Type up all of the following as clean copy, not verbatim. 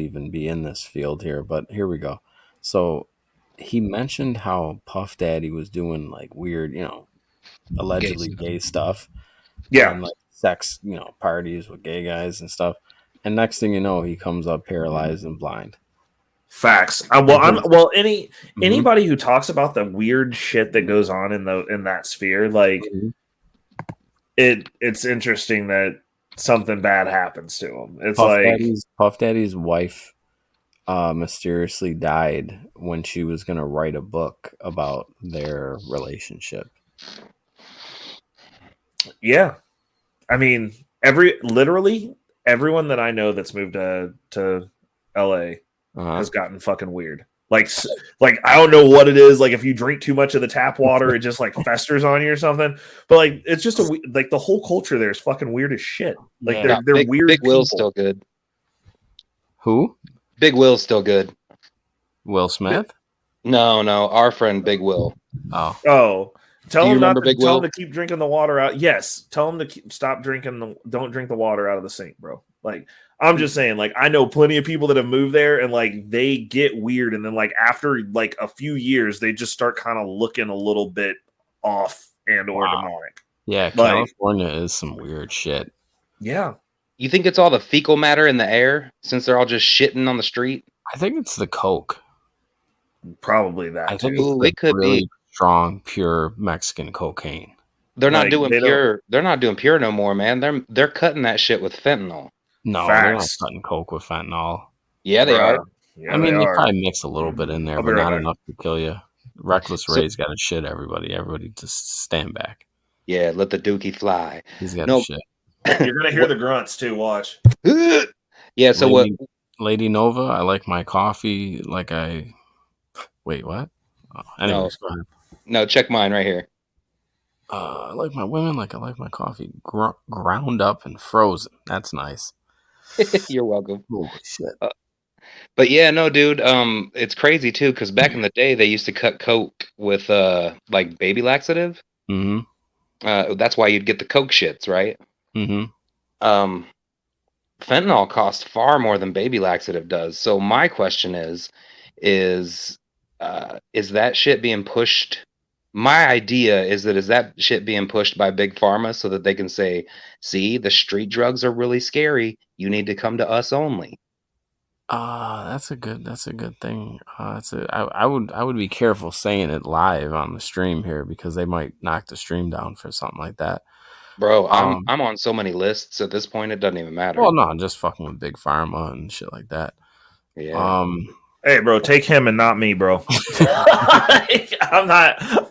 even be in this field here, but here we go. So he mentioned how Puff Daddy was doing like weird, Gay allegedly stuff. gay stuff Yeah, and like sex, parties with gay guys and stuff. And next thing you know, he comes up paralyzed and blind. facts. Mhm. Anybody who talks about the weird shit that goes on in that sphere, like Mhm. it's interesting that something bad happens to him. It's Puff like, Daddy's Puff Daddy's wife mysteriously died when she was going to write a book about their relationship. yeah. I mean, literally everyone that I know that's moved to LA Uh-huh. has gotten fucking weird. Like I don't know what it is. Like if you drink too much of the tap water, it just like festers on you or something. But like it's just like the whole culture there is fucking weird as shit. Like Yeah. they're Big weird Big Will's people. still good. Who? Big Will's still good. Will Smith? No, our friend Big Will. Oh. Oh, Do you remember Big tell Will? him to keep drinking the water out. Yes, tell him to stop drinking. Don't drink the water out of the sink, bro. Like I'm just saying, like I know plenty of people that have moved there and like they get weird, and then like after like a few years, they just start kind of looking a little bit off or demonic. Yeah, Like, California is some weird shit. yeah, You think it's all the fecal matter in the air since they're all just shitting on the street? I think it's the Coke. probably that I think too. it's Ooh, the it could really be. strong, pure Mexican cocaine. They're not Like, doing they don't- pure. They're not doing pure no more, man. They're cutting that shit with fentanyl. No, they're not Facts. cutting Coke with fentanyl. Yeah, they Bruh. are. Yeah, I mean, they are. probably mix a little bit in there, I'll be but right not back. enough to kill you. Reckless So- Ray's got to shit everybody. Everybody just stand back. Yeah, let the dookie fly. He's got No. to shit. You're gonna hear the grunts too. Watch. Yeah. So Lady, what? Lady Nova, I like my coffee like I. Wait, what? Oh, anyways, go ahead. No, check mine right here. I like my women like I like my coffee ground up and frozen. That's nice. You're welcome. Holy shit. But yeah, no, dude. It's crazy too because back in the day they used to cut Coke with like baby laxative. Mm-hmm. That's why you'd get the Coke shits, right? Mm-hmm. Fentanyl costs far more than baby laxative does. So my question is that shit being pushed? My idea is that shit being pushed by big pharma so that they can say, "See, the street drugs are really scary. You need to come to us only." That's a good thing. I would be careful saying it live on the stream here because they might knock the stream down for something like that. Bro, I'm on so many lists at this point it doesn't even matter. Well, no, just fucking with big pharma and shit like that. Yeah. Hey, bro, take him and not me, bro. I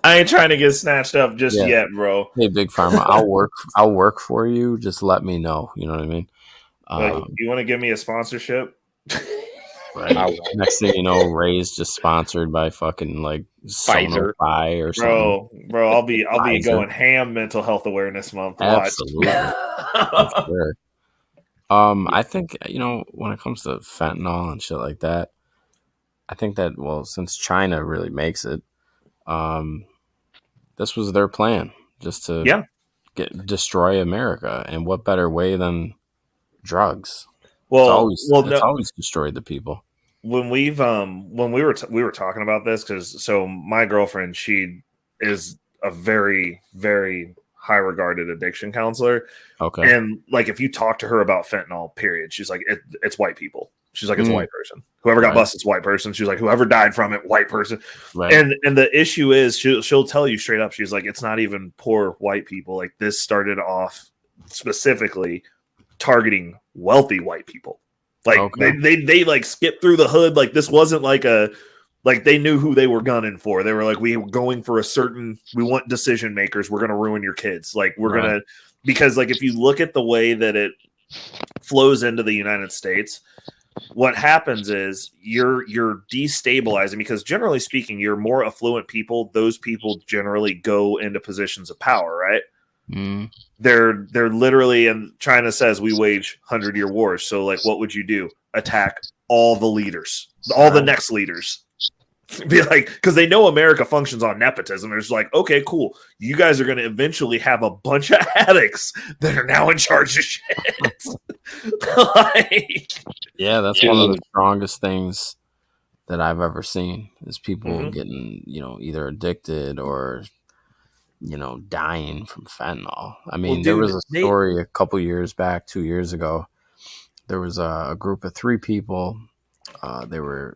ain't trying to get snatched up just yet, bro. Hey, big pharma, I'll work for you. Just let me know. You know what I mean? You want to give me a sponsorship? Right. Next thing you know, Ray's just sponsored by fucking like Pfizer or something. Bro, I'll be going ham Mental Health Awareness Month. Absolutely. Sure. I think when it comes to fentanyl and shit like that, I think that since China really makes it, this was their plan, just to destroy America. And what better way than drugs? Well, it's always destroyed the people. When we were talking about this, because my girlfriend, she is a very, very high regarded addiction counselor. Okay. And like if you talk to her about fentanyl, period, she's like, it's white people. She's like, it's a white person. Whoever got busted, it's white person. She's like, whoever died from it, white person. Right. And the issue is she'll tell you straight up, she's like, it's not even poor white people. Like this started off specifically targeting wealthy white people. Like they like skipped through the hood. Like this wasn't like they knew who they were gunning for. They were like, we were going for we want decision makers. We're going to ruin your kids. Like we're going to, because like, if you look at the way that it flows into the United States, what happens is you're destabilizing, because generally speaking, you're more affluent people. Those people generally go into positions of power, right? Mm. They're literally, and China says we wage 100-year wars. So like, what would you do? Attack all the leaders, all the next leaders. Be like, because they know America functions on nepotism. It's like, okay, cool. You guys are going to eventually have a bunch of addicts that are now in charge of shit. Like, yeah, that's one of the strongest things that I've ever seen is people getting, either addicted or, dying from fentanyl. I mean, there was a story a couple years back, 2 years ago. There was a group of 3 people. They were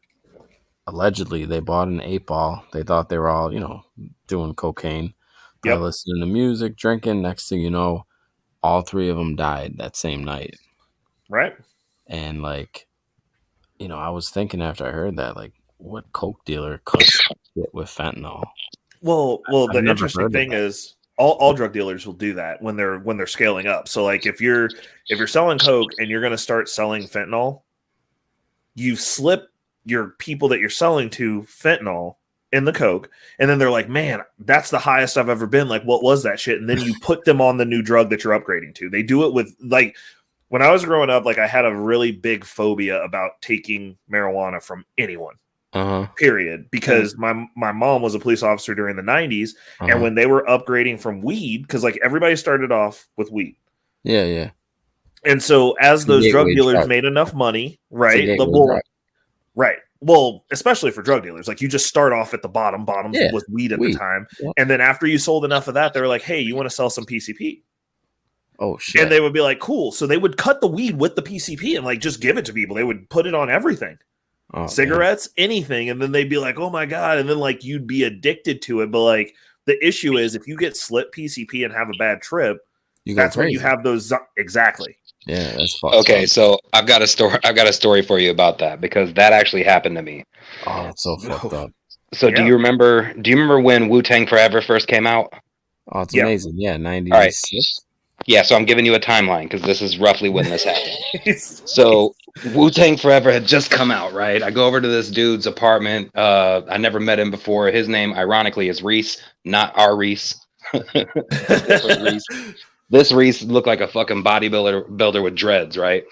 allegedly, they bought an 8-ball. They thought they were all, doing cocaine, listening to music, drinking. Next thing you know, all 3 of them died that same night. Right. And like, I was thinking after I heard that, like, what coke dealer cooks shit with fentanyl? Well, the interesting thing is all drug dealers will do that when they're scaling up. So like if you're selling coke and you're going to start selling fentanyl, you slip your people that you're selling to fentanyl in the coke, and then they're like, man, that's the highest I've ever been. Like, what was that shit? And then you put them on the new drug that you're upgrading to. They do it with, like, when I was growing up, like, I had a really big phobia about taking marijuana from anyone. Period. Because my mom was a police officer during the 90s, and when they were upgrading from weed, because like everybody started off with weed. Yeah. And so as those drug dealers made enough money, right? Right. Well, especially for drug dealers, like you just start off at the bottom. Bottoms was weed at the time. Yeah. And then after you sold enough of that, they were like, hey, you want to sell some PCP? Oh, shit. And they would be like, cool. So they would cut the weed with the PCP and like just give it to people. They would put it on everything. Cigarettes, anything. And then they'd be like, oh my God. And then like you'd be addicted to it. But like the issue is if you get slipped PCP and have a bad trip, that's when you have those. Exactly. Yeah, that's fucked okay. up. So I've got a story for you about that because that actually happened to me. Oh, that's so fucked up. So do you remember when Wu-Tang Forever first came out? Oh, it's amazing. Yeah, 96. Right. Yeah, so I'm giving you a timeline because this is roughly when this happened. So Wu-Tang Forever had just come out, right? I go over to this dude's apartment. I never met him before. His name, ironically, is Reese, not our Reese. Reese. This Reese looked like a fucking bodybuilder with dreads, right?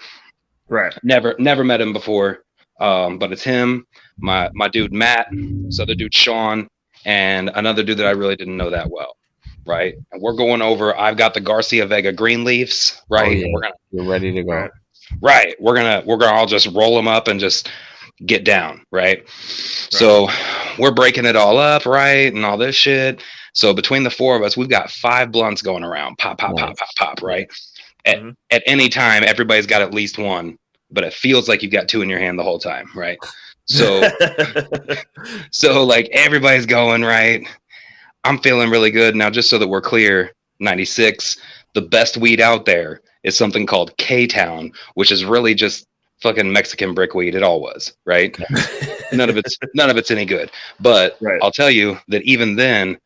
Right. Never met him before, but it's him, my dude Matt, this other dude Sean, and another dude that I really didn't know that well, right? And we're going over. I've got the Garcia Vega green leaves, right? Oh, yeah. You're ready to go. Right. We're gonna all just roll them up and just get down, right? So we're breaking it all up, right, and all this shit. So between the 4 of us, we've got 5 blunts going around. Pop, pop, pop, pop, pop, right? At any time, everybody's got at least one, but it feels like you've got 2 in your hand the whole time, right? So, so like everybody's going, right? I'm feeling really good. Now, just so that we're clear, 96, the best weed out there is something called K-Town, which is really just fucking Mexican brickweed. It all was, right? None of it's any good. But I'll tell you that even then,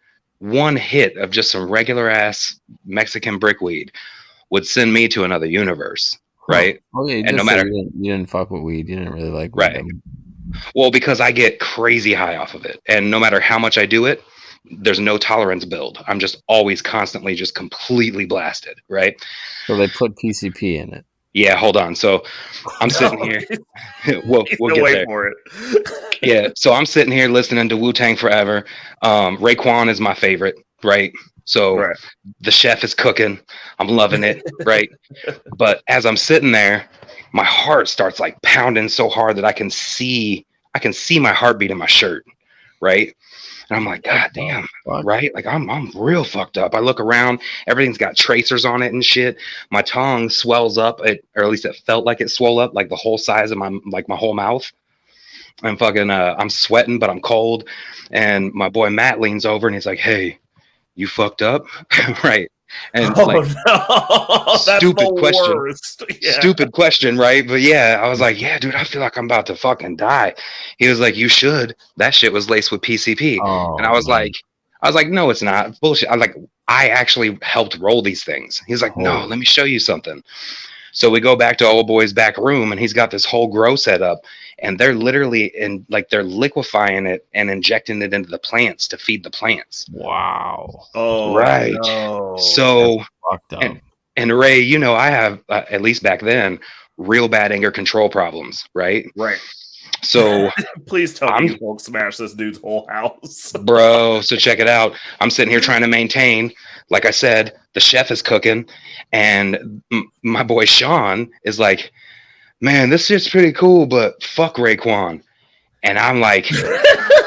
one hit of just some regular ass Mexican brickweed would send me to another universe, right? Oh yeah, and no matter you didn't fuck with weed, you didn't really like weed. Right. Well, because I get crazy high off of it, and no matter how much I do it, there's no tolerance build. I'm just always constantly just completely blasted, right? So they put PCP in it. Yeah, hold on. So I'm sitting here. we'll get there. For it. Yeah, so I'm sitting here listening to Wu-Tang Forever. Raekwon is my favorite, right? So the chef is cooking. I'm loving it, right? But as I'm sitting there, my heart starts like pounding so hard that I can see my heartbeat in my shirt, right? And I'm like, God damn, right? Like I'm real fucked up. I look around, everything's got tracers on it and shit. My tongue swells up, or at least it felt like it swelled up, like the whole size of my whole mouth. I'm fucking, I'm sweating, but I'm cold. And my boy Matt leans over and he's like, hey, you fucked up? Right. And stupid question. Yeah. Stupid question, right? But yeah, I was like, yeah, dude, I feel like I'm about to fucking die. He was like, you should. That shit was laced with PCP. And I was like, no, it's not. Bullshit. I actually helped roll these things. He's like, no, let me show you something. So we go back to old boy's back room and he's got this whole grow set up and they're literally they're liquefying it and injecting it into the plants to feed the plants. Wow. Oh, right. No. So, and Ray, you know, I have, at least back then, real bad anger control problems, right? Right. So please tell me you won't smash this dude's whole house, bro. So check it out. I'm sitting here trying to maintain. Like I said, the chef is cooking, and my boy Sean is like, "Man, this shit's pretty cool, but fuck Raekwon." And I'm like,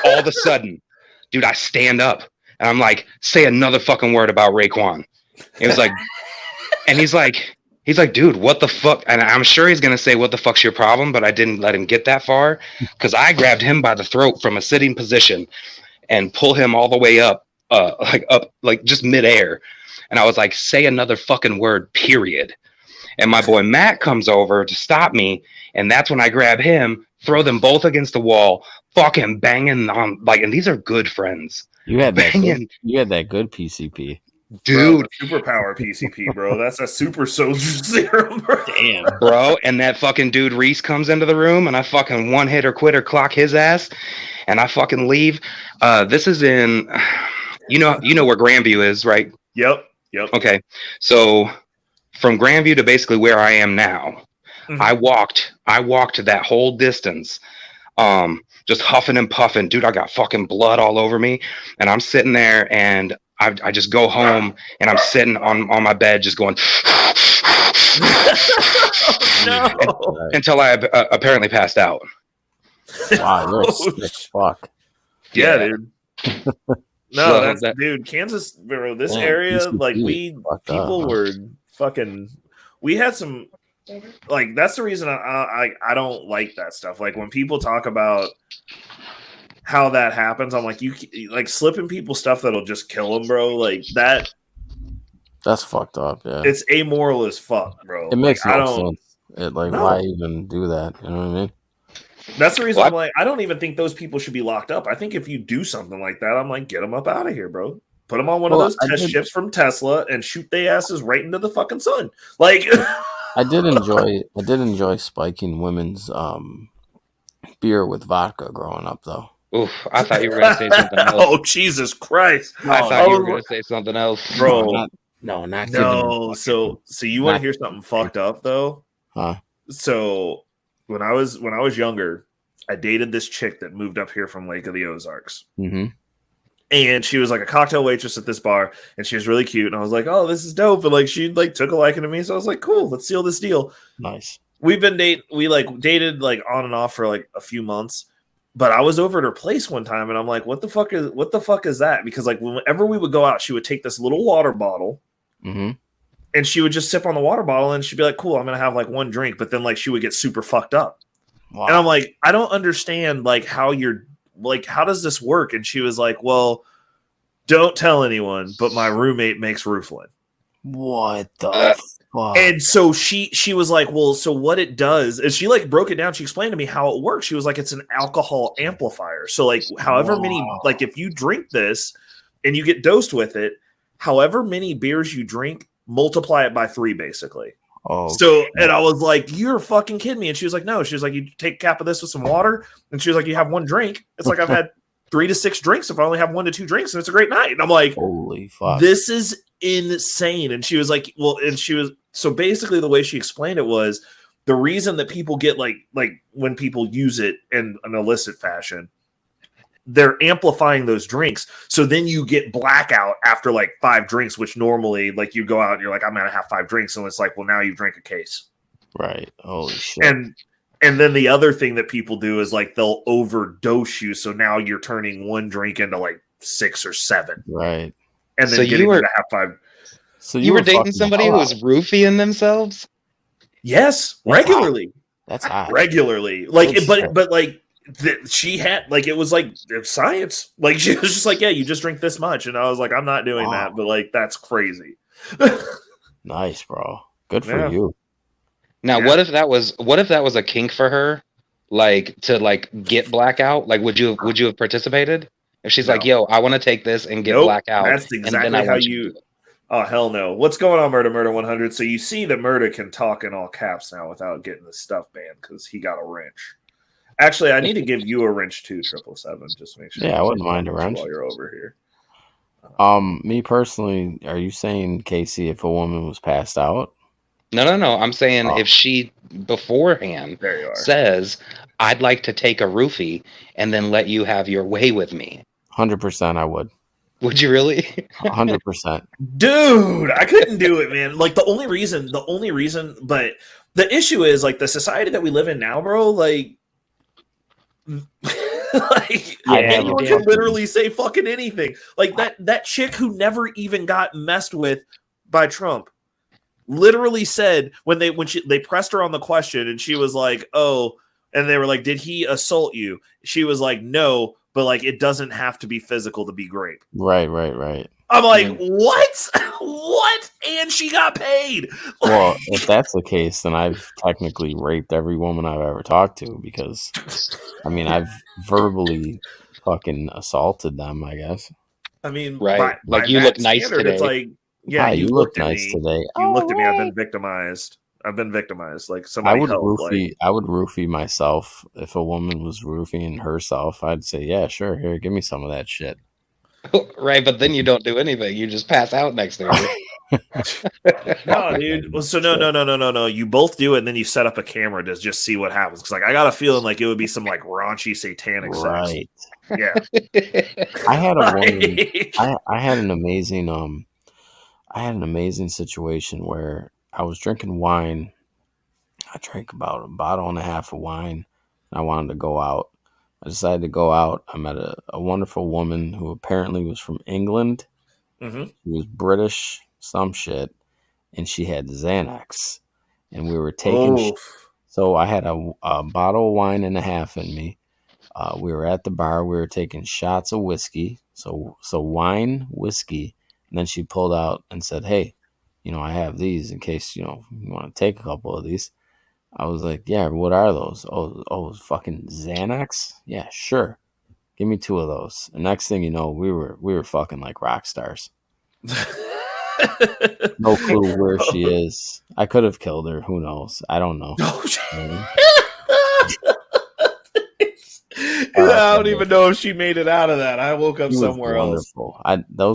all of a sudden, dude, I stand up and I'm like, "Say another fucking word about Raekwon." It was like, and he's like, dude, what the fuck? And I'm sure he's gonna say, "What the fuck's your problem?" But I didn't let him get that far because I grabbed him by the throat from a sitting position and pull him all the way up, like just midair. And I was like, "Say another fucking word, period." And my boy Matt comes over to stop me, and that's when I grab him, throw them both against the wall, fucking banging on like. And these are good friends. You had that good PCP. Dude, bro, superpower PCP, bro. That's a super soldier serum, bro. Damn, bro. And that fucking dude Reese comes into the room, and I fucking one hit or quit or clock his ass, and I fucking leave. This is in, you know where Grandview is, right? Yep. Okay, so from Grandview to basically where I am now, I walked that whole distance, just huffing and puffing, dude. I got fucking blood all over me, and I'm sitting there and. I just go home and I'm sitting on my bed just going until I apparently passed out. Wow, you're a sick fuck. Yeah, dude. No, so dude, Kansas, bro, this area, like people were fucking, we had some, like, that's the reason I don't like that stuff. Like when people talk about how that happens, I'm like, you like slipping people stuff that'll just kill them, bro. Like that's fucked up. Yeah, it's amoral as fuck, bro. It makes no sense. Why even do that? You know what I mean? That's the reason I'm like, I don't even think those people should be locked up. I think if you do something like that, I'm like, get them up out of here, bro. Put them on one of those test ships from Tesla and shoot their asses right into the fucking sun. Like, I did enjoy spiking women's beer with vodka growing up, though. Oof, I thought you were going to say something else. Oh, Jesus Christ. I thought you were going to say something else. Bro. No. So you want to hear something fucked up, though? Huh? So when I was younger, I dated this chick that moved up here from Lake of the Ozarks. Mm-hmm. And she was like a cocktail waitress at this bar, and she was really cute. And I was like, oh, this is dope. And like she like took a liking to me. So I was like, cool, let's seal this deal. Nice. We dated like on and off for like a few months. But I was over at her place one time and I'm like, what the fuck is that? Because like whenever we would go out, she would take this little water bottle and she would just sip on the water bottle and she'd be like, cool, I'm going to have like one drink. But then like she would get super fucked up. Wow. And I'm like, I don't understand like how does this work? And she was like, well, don't tell anyone, but my roommate makes Rooflin. What the fuck? And so she was like, well, so what it does is she like broke it down. She explained to me how it works. She was like, it's an alcohol amplifier. So like however many, like if you drink this and you get dosed with it, however many beers you drink, multiply it by 3 basically. Oh, so, and I was like, you're fucking kidding me. And she was like, no, she was like, you take a cap of this with some water. And she was like, you have one drink. It's like, I've had 3 to 6 drinks if I only have 1 to 2 drinks and it's a great night. And I'm like, holy fuck, this is insane. And she was like, well, and she was, so basically the way she explained it was the reason that people get like when people use it in an illicit fashion, they're amplifying those drinks. So then you get blackout after like 5 drinks, which normally like you go out and you're like, I'm going to have 5 drinks. And it's like, well, now you've drank a case. Right. Holy shit. And then the other thing that people do is like, they'll overdose you. So now you're turning 1 drink into like 6 or 7. Right. And then so getting to have 5. So you were dating somebody who was roofieing themselves? Yes. Regularly. That's hot. Regularly. Like, but like, she had like it was like science. Like she was just like, yeah, you just drink this much, and I was like, I'm not doing that, but like that's crazy. Nice, bro. Good for you. Now, what if that was a kink for her, like to like get blackout? Like, would you have participated if she's like, yo, I want to take this and get blackout? That's exactly how you. Oh hell no! What's going on, Murder 100? So you see that Murder can talk in all caps now without getting the stuff banned because he got a wrench. Actually, I need to give you a wrench too, 777. Just to make sure. Yeah, I wouldn't mind a wrench while you're over here. Me personally, are you saying, Casey, if a woman was passed out? No. I'm saying if she beforehand says, "I'd like to take a roofie and then let you have your way with me." 100%, I would. Would you really? 100%. Dude, I couldn't do it, man. Like the only reason, but the issue is like the society that we live in now, bro. Like, anyone can literally say fucking anything. Like that chick who never even got messed with by Trump literally said when they pressed her on the question and she was like, "Oh," and they were like, "Did he assault you?" She was like, "No, but like it doesn't have to be physical to be grape." Right. I'm like, what? What? And she got paid. Well, if that's the case, then I've technically raped every woman I've ever talked to because, I mean, I've verbally fucking assaulted them, I guess. I mean, right. by you look nice standard, today. It's like, yeah, Hi, you look nice me. today. You looked at me. I've been victimized. Like somebody helped. I would roofie myself if a woman was roofing herself. I'd say, yeah, sure. Here, give me some of that shit. Right, but then you don't do anything. You just pass out next to her. No, dude. Well, so no. You both do it, and then you set up a camera to just see what happens. Because like I got a feeling like it would be some like raunchy satanic sex. Yeah. I had a woman. I had an amazing situation where I was drinking wine. I drank about a bottle and a half of wine. And I wanted to go out. I decided to go out. I met a wonderful woman who apparently was from England. Mm-hmm. She was British, some shit, and she had Xanax. And we were taking. So I had a bottle of wine and a half in me. We were at the bar. We were taking shots of whiskey. So wine, whiskey, and then she pulled out and said, "Hey, I have these in case you want to take a couple of these." I was like, "Yeah, what are those?" Oh, fucking Xanax. Yeah, sure. Give me 2 of those. And next thing you know, we were fucking like rock stars. No clue where she is. I could have killed her. Who knows? I don't know. I don't even know if she made it out of that. I woke up somewhere else.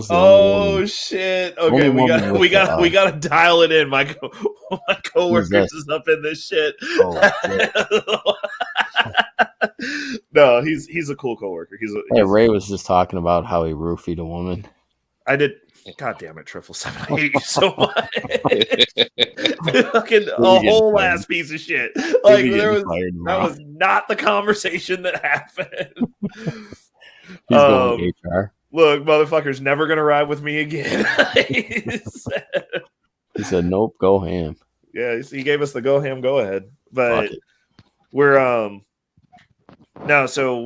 Oh shit! Okay, we got to dial it in. My coworkers is up in this shit. Oh, shit. No, he's a cool coworker. Ray was just talking about how he roofied a woman. I did. God damn it, 777! I hate you so much. Fucking a whole ass piece of shit. Like that was not the conversation that happened. He's going to HR. Look, motherfucker's never gonna ride with me again. He said, "Nope, go ham." Yeah, he gave us the go ham, go ahead. But we're no, so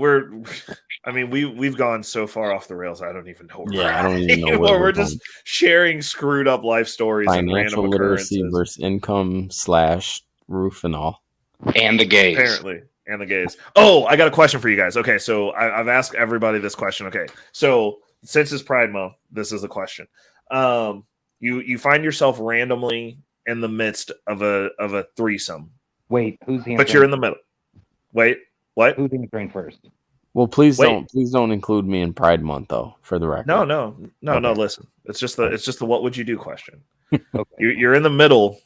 we've gone so far off the rails. I don't even know. I don't even know where we're just sharing screwed up life stories and random literacy versus income / roof and all, and the gays apparently, and the gays. Oh, I got a question for you guys. Okay, so I've asked everybody this question. Okay, so since it's Pride Month, this is the question. You find yourself randomly in the midst of a threesome. Wait, who's the? But you're in the middle. Wait. What? Who's answering first? Well, please don't include me in Pride Month, though. For the record. No. Listen, it's just the what would you do question. Okay. You're in the middle.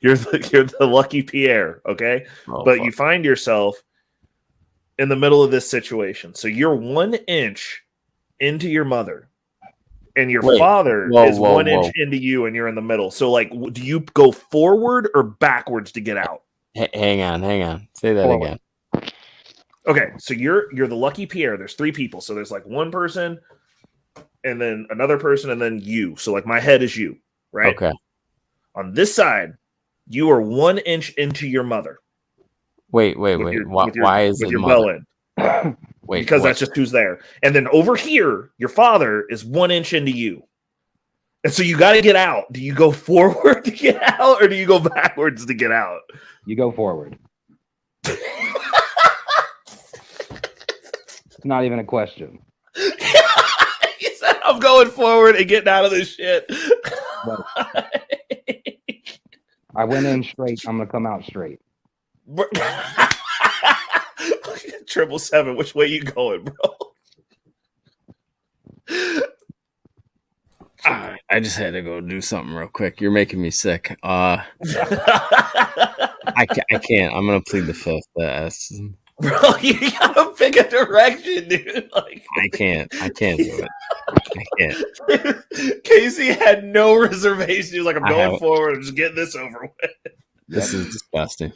you're the lucky Pierre, okay? But you find yourself in the middle of this situation. So you're 1 inch into your mother, and your father is 1 inch into you, and you're in the middle. So, like, do you go forward or backwards to get out? Hang on. Say that again. Okay, so you're the lucky Pierre. There's 3 people. So there's like one person, and then another person, and then you. So like my head is you, right? Okay. On this side, you are 1 inch into your mother. Wait. Why is it your mother? Bell in? Because that's just who's there. And then over here, your father is 1 inch into you. And so you got to get out. Do you go forward to get out, or do you go backwards to get out? You go forward. Not even a question. He said, "I'm going forward and getting out of this shit." I went in straight. I'm gonna come out straight. 777, which way you going, bro? I just had to go do something real quick. You're making me sick. I can't. I'm gonna plead the fifth. Bro, you gotta pick a direction, dude. Like, I can't do it. I can't. Casey had no reservation. He was like, I'm going forward. I'm just getting this over with. This is disgusting.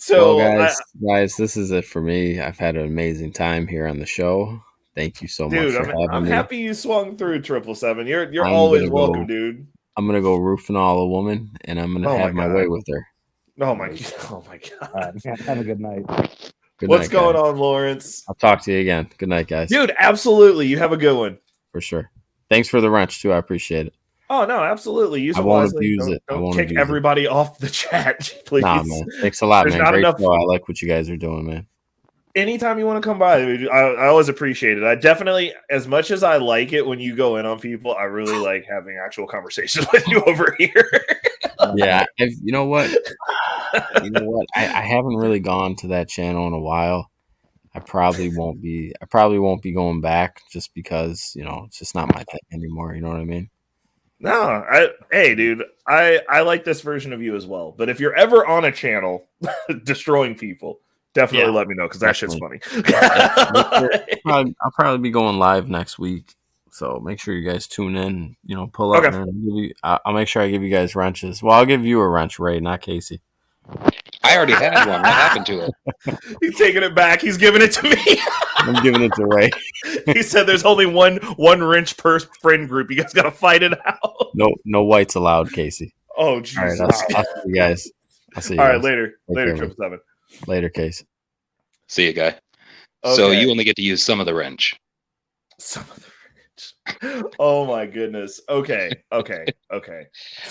So, well, guys, this is it for me. I've had an amazing time here on the show. Thank you so much for having me. I'm happy you swung through 777. You're always welcome, dude. I'm gonna go roofing all a woman, and I'm gonna have my way with her. Oh my god! Have a good night. What's going on, Lawrence? I'll talk to you again. Good night, guys. Dude, absolutely. You have a good one. For sure. Thanks for the wrench too. I appreciate it. Oh no, absolutely. Use it wisely. Don't kick everybody off the chat, please. Nah, man. Thanks a lot, man. Great show. I like what you guys are doing, man. Anytime you want to come by, I always appreciate it. I definitely, as much as I like it when you go in on people, I really like having actual conversations with you over here. Yeah, you know what? I haven't really gone to that channel in a while. I probably won't be going back just because, it's just not my thing anymore. You know what I mean? No, hey, dude, I like this version of you as well. But if you're ever on a channel destroying people, definitely let me know, because that shit's funny. I'll probably be going live next week, so make sure you guys tune in. Pull up. Okay. I'll make sure I give you guys wrenches. Well, I'll give you a wrench, Ray, not Casey. I already had one. What happened to it? He's taking it back. He's giving it to me. I'm giving it to Ray. He said there's only one wrench per friend group. You guys got to fight it out. No whites allowed, Casey. Oh, Jesus. All right, I'll see you guys. All right, later. Later, 777. Later, Case. See you, guy. Okay. So you only get to use some of the wrench. Some of the wrench. Oh my goodness. Okay. So,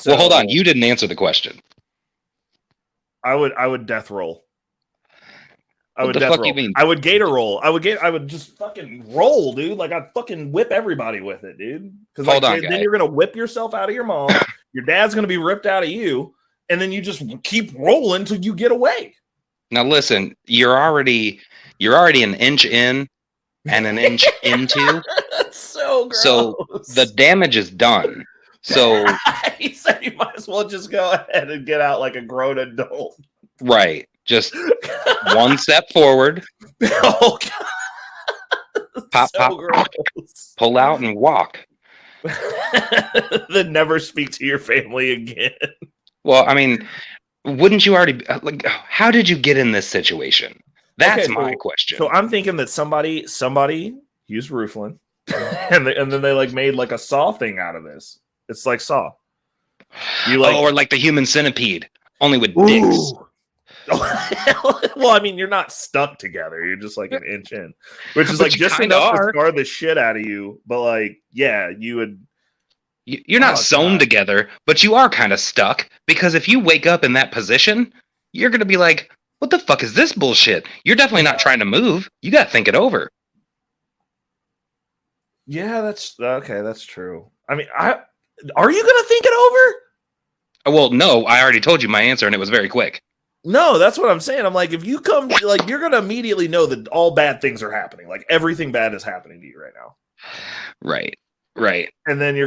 well, hold on. You didn't answer the question. I would death roll. I would death roll. I would gator roll. I would just fucking roll, dude. Like, I'd fucking whip everybody with it, dude. Because then you're gonna whip yourself out of your mom. Your dad's gonna be ripped out of you, and then you just keep rolling till you get away. Now listen, you're already an inch in and an inch into. That's so gross. So the damage is done. So he said you might as well just go ahead and get out like a grown adult. Right. Just one step forward. Oh God. Pop, so pop, pull out and walk. Then never speak to your family again. Well, I mean, wouldn't you already like? How did you get in this situation? That's my question. So I'm thinking that somebody used roofline, and then they like made like a Saw thing out of this. It's like Saw. Or like the Human Centipede, only with dicks. Well, I mean, you're not stuck together. You're just like an inch in, which is like just enough to scar the shit out of you. But like, yeah, you would. You're not sewn together, but you are kind of stuck, because if you wake up in that position, you're going to be like, what the fuck is this bullshit? You're definitely not trying to move. You got to think it over. Yeah, that's okay. That's true. I mean, are you going to think it over? Well, no, I already told you my answer, and it was very quick. No, that's what I'm saying. I'm like, if you come, like, you're going to immediately know that all bad things are happening. Like, everything bad is happening to you right now. Right. And then you're